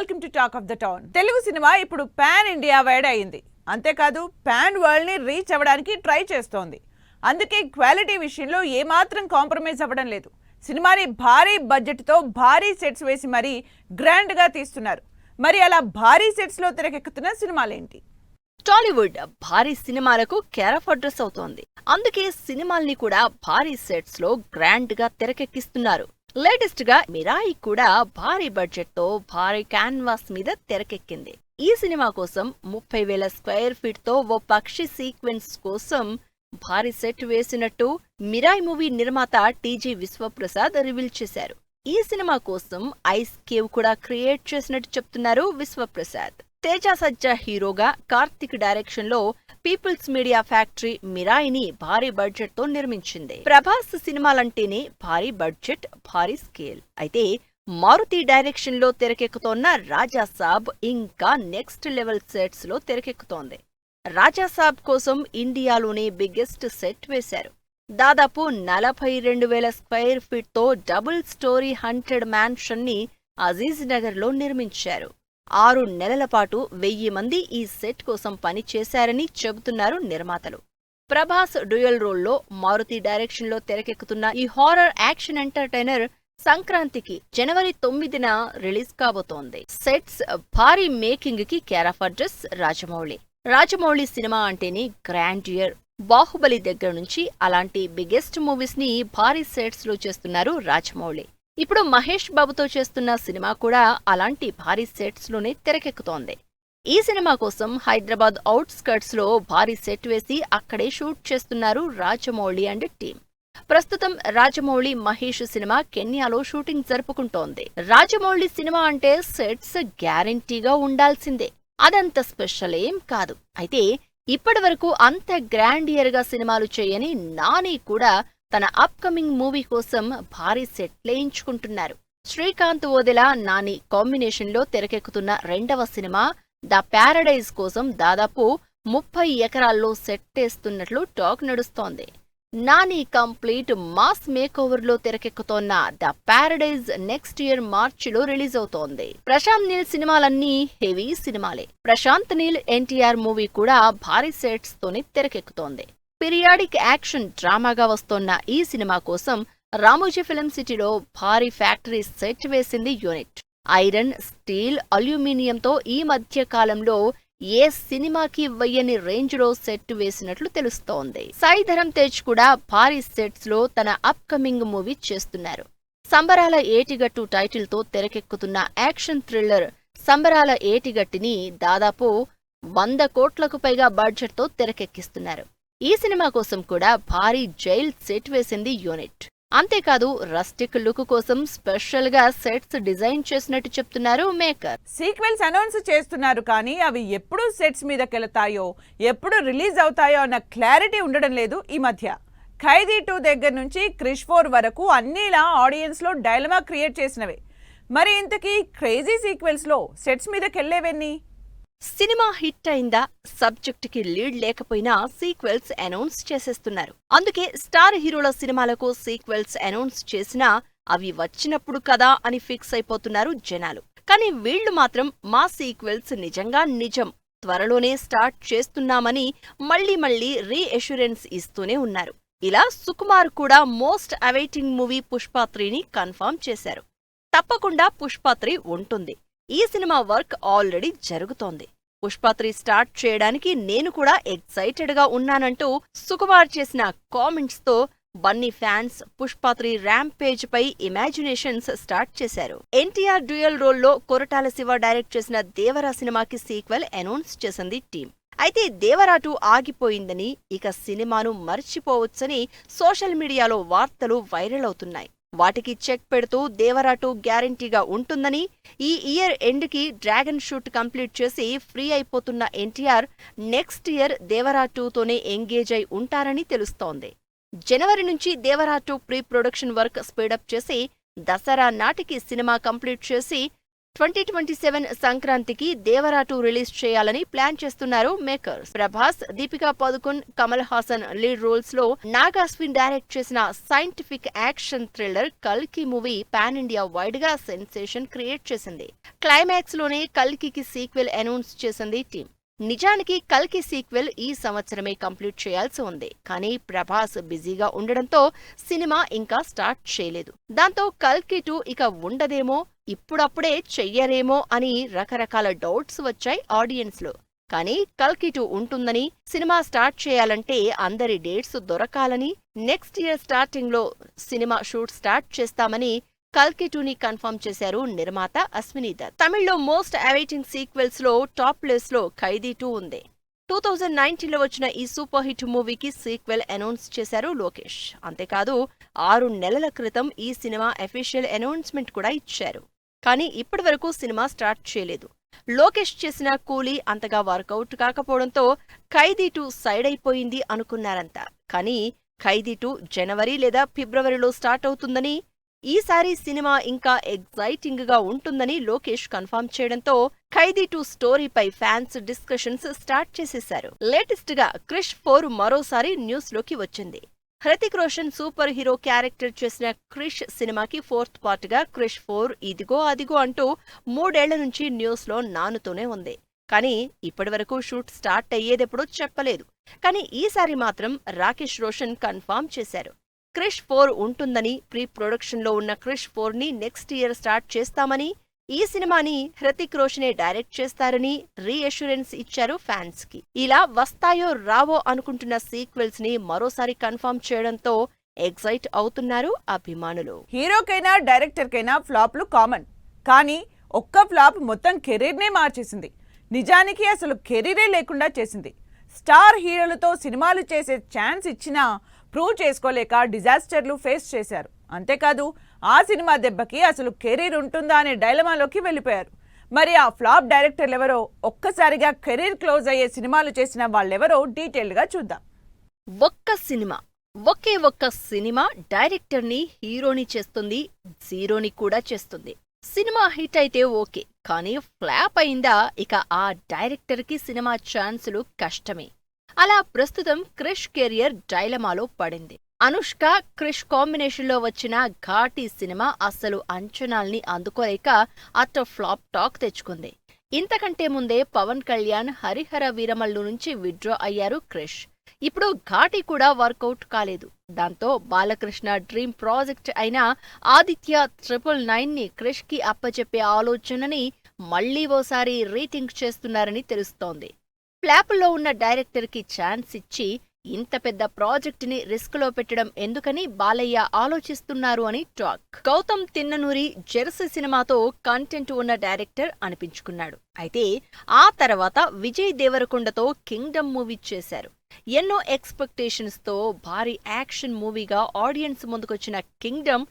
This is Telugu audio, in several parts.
Welcome to talk of the town. Telugu cinema ఇప్పుడు పాన్ ఇండియా వైడ్ అయింది. అంతేకాదు పాన్ వరల్డ్ ని రీచ్ అవ్వడానికి ట్రై చేస్తోంది. అందుకే క్వాలిటీ విషయంలో ఏమాత్రం కాంప్రమైజ్ అవ్వడం లేదు. సినిమాని భారీ బడ్జెట్ తో భారీ సెట్స్ వేసి మరీ గ్రాండ్ గా తీస్తున్నారు. మరి అలా భారీ సెట్స్ లో తెరకెక్కుతున్న సినిమాలేంటి? టాలీవుడ్ భారీ సినిమాలకు కేర్ ఆఫ్ అడ్రస్ అవుతోంది. అందుకే సినిమాల్ని కూడా భారీ సెట్స్ లో గ్రాండ్ గా తెరకెక్కిస్తున్నారు. లేటెస్ట్ గా మిరాయి కూడా భారీ బడ్జెట్ తో భారీ క్యాన్వాస్ మీద తెరకెక్కింది. ఈ సినిమా కోసం 30,000 స్క్వేర్ ఫీట్ తో ఓ పక్షి సీక్వెన్స్ కోసం భారీ సెట్ వేసినట్టు మిరాయి మూవీ నిర్మాత టీజీ విశ్వప్రసాద్ రివీల్ చేశారు. ఈ సినిమా కోసం ఐస్ కేవ్ కూడా క్రియేట్ చేసినట్టు చెప్తున్నారు విశ్వప్రసాద్. తేజ సజ్జా హీరోగా, కార్తిక్ డైరెక్షన్ లో పీపుల్స్ మీడియా ఫ్యాక్టరీ మిరాయిని భారీ బడ్జెట్ తో నిర్మించింది. ప్రభాస్ సినిమాలంటేనే భారీ బడ్జెట్, భారీ స్కేల్. అయితే మారుతి డైరెక్షన్ లో తెరకెక్కుతోన్న రాజాసాబ్ ఇంకా నెక్స్ట్ లెవెల్ సెట్స్ లో తెరకెక్కుతోంది. రాజాసాబ్ కోసం ఇండియాలోనే బిగ్గెస్ట్ సెట్ వేశారు. దాదాపు 42,000 స్క్వేర్ ఫీట్ తో డబుల్ స్టోరీ హంటెడ్ మ్యాన్షన్ ని అజీజ్ నగర్ లో నిర్మించారు. 6 నెలల పాటు 1000 మంది ఈ సెట్ కోసం పని చేశారని చెబుతున్నారు నిర్మాతలు. ప్రభాస్ డ్యూయల్ రోల్లో మారుతి డైరెక్షన్ లో తెరకెక్కుతున్న ఈ హారర్ యాక్షన్ ఎంటర్టైనర్ సంక్రాంతికి జనవరి 9న రిలీజ్ కాబోతోంది. సెట్స్, భారీ మేకింగ్ కి care of address Rajamouli. Rajamouli cinema అంటేనే గ్రాండియర్. బాహుబలి దగ్గర నుంచి అలాంటి బిగ్గెస్ట్ మూవీస్ ని భారీ సెట్స్ లో చేస్తున్నారు రాజమౌళి. ఇప్పుడు మహేష్ బాబుతో చేస్తున్న సినిమా కూడా అలాంటి భారీ సెట్స్ లోనే తెరకెక్కుతోంది. ఈ సినిమా కోసం హైదరాబాద్ అవుట్స్కర్ట్స్ లో భారీ సెట్ వేసి అక్కడే షూట్ చేస్తున్నారు రాజమౌళి అండ్ టీం. ప్రస్తుతం రాజమౌళి మహేష్ సినిమా కెన్యాలో షూటింగ్ జరుపుకుంటోంది. రాజమౌళి సినిమా అంటే సెట్స్ గ్యారంటీగా ఉండాల్సిందే. అదంత స్పెషల్ ఏం కాదు. అయితే ఇప్పటివరకు అంత గ్రాండియర్ గా సినిమాలు చేయని నాని కూడా తన అప్కమింగ్ మూవీ కోసం భారీ సెట్లే ఎంచుకుంటున్నారు. శ్రీకాంత్ ఓదెలా, నాని కాంబినేషన్లో తెరకెక్కుతున్న రెండవ సినిమా ద ప్యారడైజ్ కోసం దాదాపు 30 ఎకరాల్లో సెట్టేస్తున్నట్లు టాక్ నడుస్తోంది. నాని కంప్లీట్ మాస్ మేకోవర్లో తెరకెక్కుతోన్న ద ప్యారడైజ్ నెక్స్ట్ ఇయర్ మార్చిలో రిలీజ్ అవుతోంది. ప్రశాంత్ నీల్ సినిమాలన్నీ హెవీ సినిమాలే. ప్రశాంత్ నీల్ ఎన్టీఆర్ మూవీ కూడా భారీ సెట్స్ తోనే తెరకెక్కుతోంది. పీరియాడిక్ యాక్షన్ డ్రామాగా వస్తోన్న ఈ సినిమా కోసం రామోజీ ఫిల్మ్ సిటీలో భారీ ఫ్యాక్టరీ సెట్ వేసింది యూనిట్. ఐరన్, స్టీల్, అల్యూమినియంతో ఈ మధ్య కాలంలో ఏ సినిమాకి వెయ్యని రేంజ్ లో సెట్ వేసినట్లు తెలుస్తోంది. సాయి ధరమ్ తేజ్ కూడా భారీ సెట్స్ లో తన అప్కమింగ్ మూవీ చేస్తున్నారు. సంబరాల ఏటిగట్టు టైటిల్ తో తెరకెక్కుతున్న యాక్షన్ థ్రిల్లర్ సంబరాల ఏటిగట్టిని దాదాపు 100 కోట్లకు పైగా బడ్జెట్ తో తెరకెక్కిస్తున్నారు. ఈ సినిమా కోసం కూడా భారీ జైల్ సెట్ వేసింది యూనిట్. అంతేకాదు రస్టిక్ లుక్ కోసం స్పెషల్ గా సెట్స్ డిజైన్ చేసినట్టు చెప్తున్నారు మేకర్. సీక్వెల్స్ అనౌన్స్ చేస్తున్నారు కానీ అవి ఎప్పుడు సెట్స్ మీదకెళ్తాయో, ఎప్పుడు రిలీజ్ అవుతాయో అన్న క్లారిటీ ఉండడం లేదు ఈ మధ్య. ఖైదీ 2 దగ్గర నుంచి క్రిష్ 4 వరకు అన్నిలా ఆడియన్స్ లో డైలమా క్రియేట్ చేసినవే. మరి ఇంతకీ క్రేజీ సీక్వెల్స్ లో సెట్స్ మీదకెళ్లేవన్నీ? సినిమా హిట్ అయిందా, సబ్జెక్ట్ కి లీడ్ లేకపోయినా సీక్వెల్స్ అనౌన్స్ చేసేస్తున్నారు. అందుకే స్టార్ హీరోల సినిమాలకు సీక్వెల్స్ అనౌన్స్ చేసినా అవి వచ్చినప్పుడు కదా అని ఫిక్స్ అయిపోతున్నారు జనాలు. కానీ వీళ్లు మాత్రం మా సీక్వెల్స్ నిజంగా నిజం, త్వరలోనే స్టార్ట్ చేస్తున్నామని మళ్లీ రీఎష్యూరెన్స్ ఇస్తూనే ఉన్నారు. ఇలా సుకుమార్ కూడా మోస్ట్ అవైటింగ్ మూవీ పుష్ప 3ని కన్ఫర్మ్ చేశారు. తప్పకుండా పుష్ప 3 ఉంటుంది. ఈ సినిమా వర్క్ ఆల్రెడీ జరుగుతోంది. పుష్ప 3 స్టార్ట్ చేయడానికి నేను కూడా ఎక్సైటెడ్ గా ఉన్నానంటూ సుకుమార్ చేసిన కామెంట్స్ తో బన్నీ ఫ్యాన్స్ పుష్ప 3 ర్యాంపేజ్ పై ఇమాజినేషన్స్ స్టార్ట్ చేశారు. ఎన్టీఆర్ డ్యూయల్ రోల్లో కొరటాల శివ డైరెక్ట్ చేసిన దేవరా సినిమాకి సీక్వెల్ అనౌన్స్ చేసింది టీం. అయితే దేవరా 2 ఆగిపోయిందని, ఇక సినిమాను మర్చిపోవచ్చని సోషల్ మీడియాలో వార్తలు వైరల్ అవుతున్నాయి. వాటికి చెక్ పెడుతూ దేవరా 2 గ్యారంటీగా ఉంటుందని, ఈ ఇయర్ ఎండ్ కి డ్రాగన్ షూట్ కంప్లీట్ చేసి ఫ్రీ అయిపోతున్న ఎన్టీఆర్ నెక్స్ట్ ఇయర్ దేవరా 2 తోనే ఎంగేజ్ అయి ఉంటారని తెలుస్తోంది. జనవరి నుంచి Devara 2 pre production work speed up చేసి దసరా నాటికి సినిమా కంప్లీట్ చేసి 2027 సంక్రాంతికి దేవరా 2 రిలీజ్ చేయాలని ప్లాన్ చేస్తున్నారు makers. Prabhas, Deepika Padukone, Kamal Haasan lead roles లో నాగాస్విన్ డైరెక్ట్ చేసిన సైంటిఫిక్ యాక్షన్ థ్రిల్లర్ కల్కి మూవీ పాన్ ఇండియా వైడ్ గా సెన్సేషన్ క్రియేట్ చేసింది. క్లైమాక్స్ లోనే కల్కికి సీక్వెల్ అనౌన్స్ చేసింది టీం. నిజానికి కల్కి సీక్వెల్ ఈ సంవత్సరమే కంప్లీట్ చేయాల్సి ఉంది. కానీ ప్రభాస్ బిజీగా ఉండడంతో సినిమా ఇంకా స్టార్ట్ చేయలేదు. దాంతో కల్కి 2 ఇక ఉండదేమో, ఇప్పుడప్పుడే చెయ్యరేమో అని రకరకాల డౌట్స్ వచ్చాయి ఆడియన్స్ లో. కానీ కల్కి 2 ఉంటుందని, సినిమా స్టార్ట్ చేయాలంటే అందరి డేట్స్ దొరకాలని, నెక్స్ట్ ఇయర్ స్టార్టింగ్ లో సినిమా షూట్ స్టార్ట్ చేస్తామని కల్కి 2ని కన్ఫర్మ్ చేశారు నిర్మాత అశ్విని దత్. తమిళ్లో మోస్ట్ అవైటింగ్ సీక్వెల్స్ లో టాప్ ప్లేస్ లో ఖైదీ 2 ఉంది. 2019లో వచ్చిన ఈ సూపర్ హిట్ మూవీకి సీక్వెల్ అనౌన్స్ చేశారు లోకేష్. అంతేకాదు 6 నెలల క్రితం ఈ సినిమా అఫీషియల్ అనౌన్స్మెంట్ కూడా ఇచ్చారు. కానీ ఇప్పటివరకు సినిమా స్టార్ట్ చేయలేదు. లోకేష్ చేసిన కూలీ అంతగా వర్కౌట్ కాకపోవడంతో ఖైదీ 2 సైడ్ అయిపోయింది అనుకున్నారంతా. కానీ ఖైదీ 2 జనవరి లేదా ఫిబ్రవరిలో స్టార్ట్ అవుతుందని, ఈసారి సినిమా ఇంకా ఎగ్జైటింగ్ గా ఉంటుందని లోకేష్ కన్ఫర్మ్ చేయడంతో ఖైదీ 2 స్టోరీపై ఫ్యాన్స్ డిస్కషన్స్ స్టార్ట్ చేసేశారు. లేటెస్ట్ గా క్రిష్ 4 మరోసారి న్యూస్ లోకి వచ్చింది. Hrithik Roshan super hero character చేసిన క్రిష్ సినిమాకి 4th పార్ట్ గా క్రిష్ 4 ఇదిగో అదిగో అంటూ 3 ఏళ్ల నుంచి న్యూస్ లో నానుతూనే ఉంది. కానీ ఇప్పటివరకు షూట్ స్టార్ట్ అయ్యేదెప్పుడో చెప్పలేదు. కానీ ఈసారి మాత్రం రాకేష్ రోషన్ కన్ఫర్మ్ చేశారు. క్రిష్ 4 ఉంటుందని, ప్రీ ప్రొడక్షన్ లో ఉన్న క్రిష్ 4ని నెక్స్ట్ ఇయర్ స్టార్ట్ చేస్తామని, ఈ సినిమాని హృతిక్ రోషనే డైరెక్ట్ చేస్తారని రీఅష్యూరెన్స్ ఇచ్చారు ఫ్యాన్స్ కి. ఇలా వస్తాయో రావో అనుకుంటున్న సీక్వెల్స్ ని మరోసారి కన్ఫర్మ్ చేయడంతో ఎగ్జైట్ అవుతున్నారు అభిమానులు. హీరోకైనా డైరెక్టర్కైనా ఫ్లాప్లు కామన్. కానీ ఒక్క ఫ్లాప్ మొత్తం కెరీర్నే మార్చేసింది. నిజానికి అసలు కెరీరే లేకుండా చేసింది. స్టార్ హీరోలతో సినిమాలు చేసే ఛాన్స్ ఇచ్చినా ప్రూవ్ చేసుకోలేక డిజాస్టర్లు ఫేస్ చేశారు. అంతేకాదు ఆ సినిమా దెబ్బకి అసలు కెరీర్ ఉంటుందా అనే డైలమాలోకి వెళ్ళిపోయారు. మరి ఆ ఫ్లాప్ డైరెక్టర్లు ఎవరో, ఒక్కసారిగా కెరీర్ క్లోజ్ అయ్యే సినిమాలు చేసిన వాళ్ళెవరో డీటెయిల్గా చూద్దాం. ఒకే ఒక్క సినిమా డైరెక్టర్ని హీరోని చేస్తుంది, జీరోని కూడా చేస్తుంది. సినిమా హిట్ అయితే ఓకే, కానీ ఫ్లాప్ అయిందా ఇక ఆ డైరెక్టర్కి సినిమా ఛాన్సులు కష్టమే. అలా ప్రస్తుతం క్రిష్ కెరియర్ డైలమాలో పడింది. అనుష్క, క్రిష్ కాంబినేషన్లో వచ్చిన ఘాటీ సినిమా అస్సలు అంచనాల్ని అందుకోలేక అట్ట ఫ్లాప్ టాక్ తెచ్చుకుంది. ఇంతకంటే ముందే పవన్ కళ్యాణ్ హరిహర వీరమల్లు నుంచి విత్డ్రా అయ్యారు క్రిష్. ఇప్పుడు ఘాటీ కూడా వర్కౌట్ కాలేదు. దాంతో బాలకృష్ణ డ్రీమ్ ప్రాజెక్ట్ అయిన ఆదిత్య 999ని క్రిష్ కి అప్పచెప్పే ఆలోచనని మళ్లీ ఓసారి రీథింక్ చేస్తున్నారని తెలుస్తోంది. ఫ్లాపుల్లో ఉన్న డైరెక్టర్ కి ఛాన్స్ ఇచ్చి ఇంత పెద్ద ప్రాజెక్ట్ ని రిస్క్ లో పెట్టడం ఎందుకని బాలయ్య ఆలోచిస్తున్నారు అని టాక్. గౌతమ్ తిన్ననూరి జెర్సీ సినిమాతో కంటెంట్ ఉన్న డైరెక్టర్ అనిపించుకున్నాడు. అయితే ఆ తర్వాత విజయ్ దేవరకొండతో కింగ్డమ్ మూవీ చేశారు. ఎన్నో ఎక్స్పెక్టేషన్స్ తో భారీ యాక్షన్ మూవీగా ఆడియన్స్ ముందుకొచ్చిన కింగ్డమ్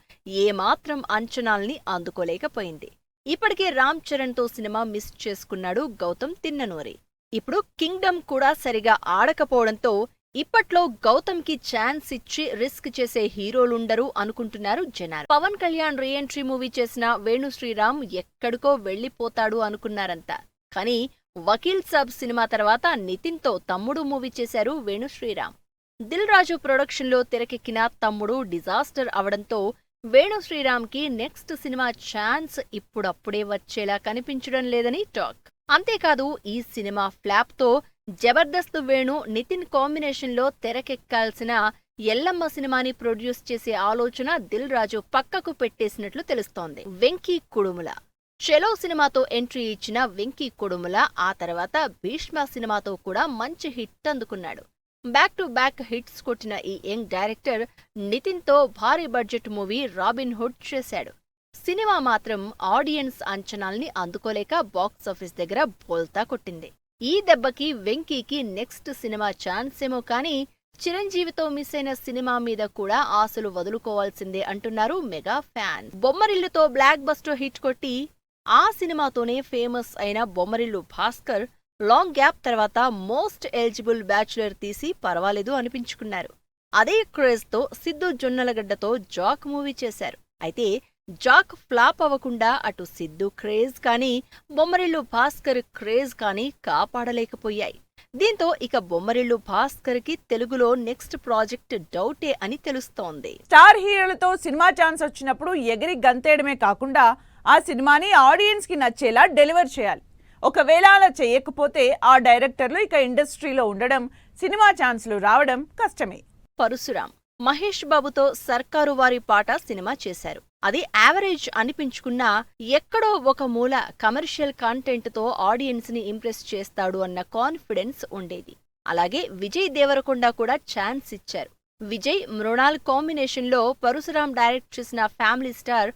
ఏమాత్రం అంచనాల్ని అందుకోలేకపోయింది. ఇప్పటికే రామ్ చరణ్ తో సినిమా మిస్ చేసుకున్నాడు గౌతమ్ తిన్ననూరి. ఇప్పుడు కింగ్డమ్ కూడా సరిగా ఆడకపోవడంతో ఇప్పట్లో గౌతమ్ కి ఛాన్స్ ఇచ్చి రిస్క్ చేసే హీరోలుండరు అనుకుంటున్నారు జనాలు. పవన్ కళ్యాణ్ రీఎంట్రీ మూవీ చేసిన వేణు శ్రీరామ్ ఎక్కడికో వెళ్లిపోతాడు అనుకున్నారంతా. కానీ వకీల్ సాబ్ సినిమా తర్వాత నితిన్ తో తమ్ముడు మూవీ చేశారు వేణు శ్రీరామ్. దిల్ రాజు ప్రొడక్షన్ లో తెరకెక్కిన తమ్ముడు డిజాస్టర్ అవడంతో వేణు శ్రీరామ్ కి నెక్స్ట్ సినిమా ఛాన్స్ ఇప్పుడప్పుడే వచ్చేలా కనిపించడం లేదని టాక్. అంతేకాదు ఈ సినిమా ఫ్లాప్ తో జబర్దస్త్ వేణు నితిన్ కాంబినేషన్ లో తెరకెక్కాల్సిన ఎల్లమ్మ సినిమాని ప్రొడ్యూస్ చేసే ఆలోచన దిల్ రాజు పక్కకు పెట్టేసినట్లు తెలుస్తోంది. వెంకీ కుడుముల చెలో సినిమాతో ఎంట్రీ ఇచ్చిన వెంకీ కుడుముల ఆ తర్వాత భీష్మ సినిమాతో కూడా మంచి హిట్ అందుకున్నాడు. బ్యాక్ టు బ్యాక్ హిట్స్ కొట్టిన ఈ యంగ్ డైరెక్టర్ నితిన్ తో భారీ బడ్జెట్ మూవీ రాబిన్ హుడ్ చేశాడు. సినిమా మాత్రం ఆడియన్స్ అంచనాల్ని అందుకోలేక బాక్సాఫీస్ దగ్గర బోల్తా కొట్టింది. ఈ దెబ్బకి వెంకీకి నెక్స్ట్ సినిమా ఛాన్స్ ఏమో కానీ చిరంజీవితో మిస్ అయిన సినిమా మీద కూడా ఆశలు వదులుకోవాల్సిందే అంటున్నారు మెగా ఫ్యాన్. బొమ్మరిల్లుతో బ్లాక్ బస్టర్ హిట్ కొట్టి ఆ సినిమాతోనే ఫేమస్ అయిన బొమ్మరిల్లు భాస్కర్ లాంగ్ గ్యాప్ తర్వాత మోస్ట్ ఎలిజిబుల్ బ్యాచులర్ తీసి పర్వాలేదు అనిపించుకున్నారు. అదే క్రేజ్ తో సిద్ధు జొన్నలగడ్డతో జాక్ మూవీ చేశారు. అయితే జాక్ ఫ్లాప్ అవ్వకుండా అటు సిద్ధు క్రేజ్ కానీ బొమ్మరిల్లు భాస్కర్ క్రేజ్ కానీ కాపాడలేకపోయాయి. దీంతో ఇక బొమ్మరిల్లు భాస్కర్ కి తెలుగులో నెక్స్ట్ ప్రాజెక్ట్ డౌటే అని తెలుస్తోంది. స్టార్ హీరోలతో సినిమా ఛాన్స్ వచ్చినప్పుడు ఎగిరి గంతేయడమే కాకుండా ఆ సినిమాని ఆడియన్స్ కి నచ్చేలా డెలివర్ చేయాలి. ఒకవేళ అలా చేయకపోతే ఆ డైరెక్టర్లు ఇక ఇండస్ట్రీలో ఉండడం, సినిమా ఛాన్స్లు రావడం కష్టమే. పరశురాం మహేష్ బాబుతో సర్కారు వారి పాట సినిమా చేశారు. అది యావరేజ్ అనిపించుకున్నా ఎక్కడో ఒక మూల కమర్షియల్ కంటెంట్ తో ఆడియన్స్ ని ఇంప్రెస్ చేస్తాడు అన్న కాన్ఫిడెన్స్ ఉండేది. అలాగే విజయ్ దేవరకొండ కూడా ఛాన్స్ ఇచ్చారు. విజయ్ మృణాల్ కాంబినేషన్ లో పరశురాం డైరెక్ట్ చేసిన ఫ్యామిలీ స్టార్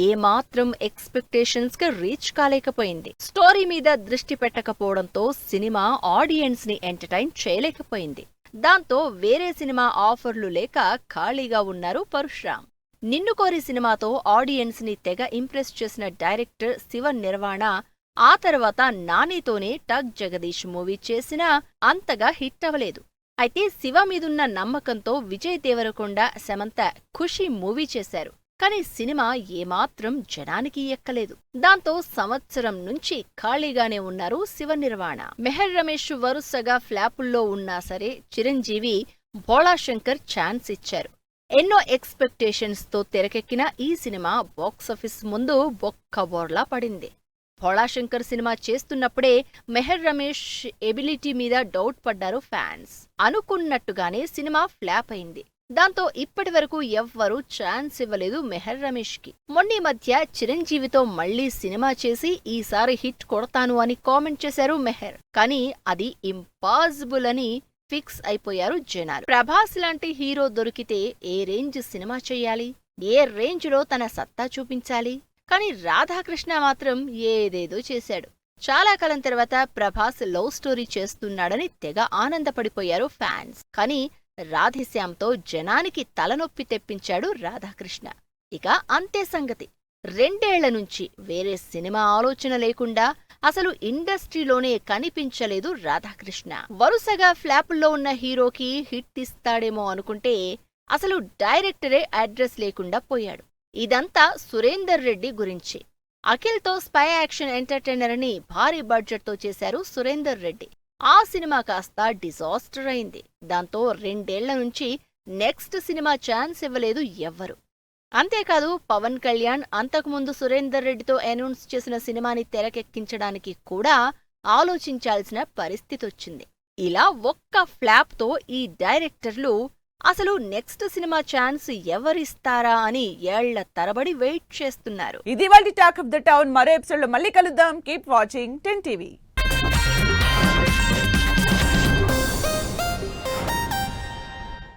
ఏమాత్రం ఎక్స్పెక్టేషన్స్ కి రీచ్ కాలేకపోయింది. స్టోరీ మీద దృష్టి పెట్టకపోవడంతో సినిమా ఆడియన్స్ ని ఎంటర్టైన్ చేయలేకపోయింది. దాంతో వేరే సినిమా ఆఫర్లు లేక ఖాళీగా ఉన్నారు పరశురాం. నిన్ను కోరి సినిమాతో ఆడియన్స్ ని తెగ ఇంప్రెస్ చేసిన డైరెక్టర్ శివ నిర్వాణ ఆ తర్వాత నానితోనే టగ్ జగదీష్ మూవీ చేసినా అంతగా హిట్ అవ్వలేదు. అయితే శివ మీదున్న నమ్మకంతో విజయ్ దేవరకొండ, సమంత ఖుషి మూవీ చేశారు. కానీ సినిమా ఏమాత్రం జనానికి ఎక్కలేదు. దాంతో సంవత్సరం నుంచి ఖాళీగానే ఉన్నారు శివ నిర్వాణ. మెహర్ రమేష్ వరుసగా ఫ్లాపుల్లో ఉన్నా సరే చిరంజీవి, భోళాశంకర్ ఛాన్స్ ఇచ్చారు. ఎన్నో ఎక్స్పెక్టేషన్స్ తో తెరకెక్కిన ఈ సినిమా బాక్సాఫీస్ ముందు బొక్కబోర్లా పడింది. భోళాశంకర్ సినిమా చేస్తున్నప్పుడే మెహర్ రమేష్ ఎబిలిటీ మీద డౌట్ పడ్డారు ఫ్యాన్స్. అనుకున్నట్టుగానే సినిమా ఫ్లాప్ అయింది. దాంతో ఇప్పటి వరకు ఎవ్వరూ ఛాన్స్ ఇవ్వలేదు మెహర్ రమేష్ కి. మొన్నీ మధ్య చిరంజీవితో మళ్లీ సినిమా చేసి ఈసారి హిట్ కొడతాను అని కామెంట్ చేశారు మెహర్. కానీ అది ఇంపాసిబుల్ అని ఫిక్స్ అయిపోయారు జనాలు. ప్రభాస్ లాంటి హీరో దొరికితే ఏ రేంజ్ సినిమా చెయ్యాలి, ఏ రేంజ్ లో తన సత్తా చూపించాలి. కానీ రాధాకృష్ణ మాత్రం ఏదేదో చేశాడు. చాలా కాలం తర్వాత ప్రభాస్ లవ్ స్టోరీ చేస్తున్నాడని తెగ ఆనందపడిపోయారు ఫ్యాన్స్. కానీ రాధేశ్యామ్తో జనానికి తలనొప్పి తెప్పించాడు రాధాకృష్ణ. ఇక అంతే సంగతి. 2 ఏళ్ల నుంచి వేరే సినిమా ఆలోచన లేకుండా అసలు ఇండస్ట్రీలోనే కనిపించలేదు రాధాకృష్ణ. వరుసగా ఫ్లాపుల్లో ఉన్న హీరోకి హిట్ ఇస్తాడేమో అనుకుంటే అసలు డైరెక్టరే అడ్రస్ లేకుండా పోయాడు. ఇదంతా సురేందర్ రెడ్డి గురించి. అఖిల్తో స్పై యాక్షన్ ఎంటర్టైనర్ అని భారీ బడ్జెట్తో చేశారు సురేందర్ రెడ్డి. ఆ సినిమా కాస్త డిజాస్టర్ అయింది. దాంతో 2 ఏళ్ల నుంచి నెక్స్ట్ సినిమా ఛాన్స్ ఇవ్వలేదు ఎవ్వరు. అంతేకాదు పవన్ కళ్యాణ్ అంతకుముందు సురేందర్ రెడ్డితో అనౌన్స్ చేసిన సినిమాని తెరకెక్కించడానికి కూడా ఆలోచించాల్సిన పరిస్థితొచ్చింది. ఇలా ఒక్క ఫ్లాప్తో ఈ డైరెక్టర్లు అసలు నెక్స్ట్ సినిమా ఛాన్స్ ఎవరిస్తారా అని ఏళ్ల తరబడి వెయిట్ చేస్తున్నారు. ఇది వాటి టాక్ ఆఫ్ ద టౌన్. మరో ఎపిసోడ్ లో మళ్ళీ కలుద్దాం. Keep watching 10 TV.